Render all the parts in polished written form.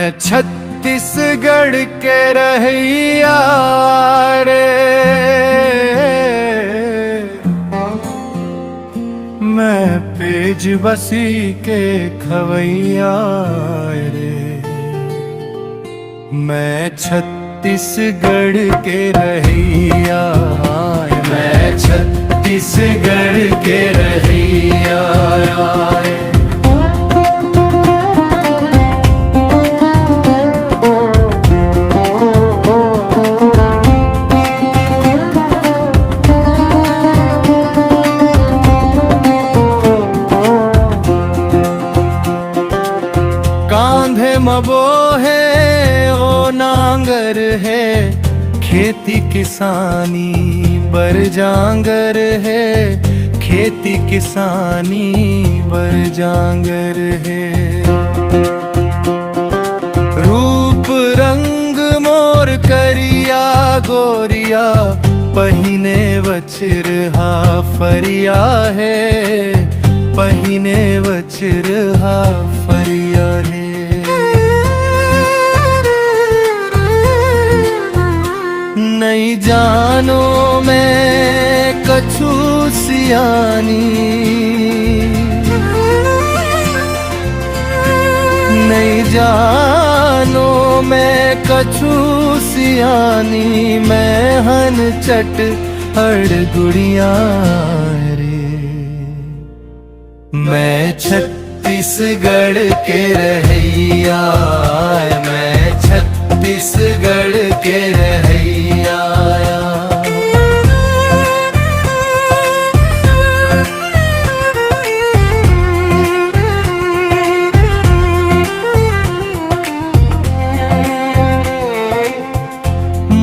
मैं छत्तीसगढ़ के रहिया रे, मैं पेज बसी के खवैया रे। मैं छत्तीसगढ़ के रहिया, मैं छत्तीसगढ़ के रहिया। कांधे मबो है ओ नांगर है, खेती किसानी बर जांगर है, खेती किसानी बर जांगर है। रूप रंग मोर करिया गोरिया, पहिने वचिरहा फरिया है, पहिने वचिरहा फरिया है। नहीं जानो मैं कछु सियानी, नहीं जानो मैं कछु सियानी, मैं हन चट हड़ गुड़िया रे। मैं छत्तीसगढ़ के रहिया, मैं छत्तीसगढ़ के रहिया।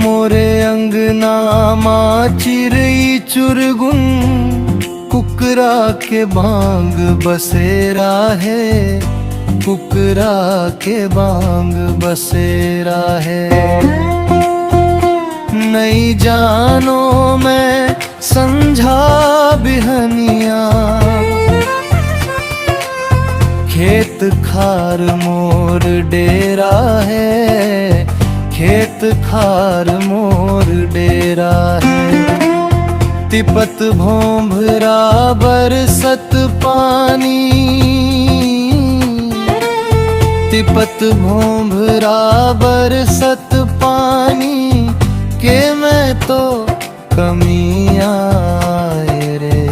मोरे अंगना माँ चिरई चुरगुन, कुकरा के बांग बसेरा है, कुकरा के बांग बसेरा है। नहीं जानो मैं समझा बिहनिया, खेत खार मोर डेरा है, खेत खार मोर डेरा है। तिपत भोंभरा बरसत पानी, तिपत भोंभरा बरसत पानी, के मैं तो कमी आए रे।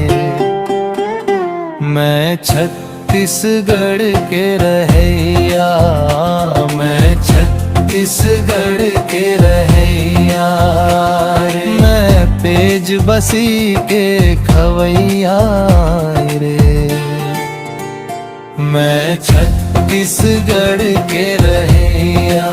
मैं छत्तीसगढ़ के रहिया, मैं छत्तीसगढ़ के रहिया रे। मैं पेज बसी के खवैया रे। मैं छत्तीसगढ़ के रहिया।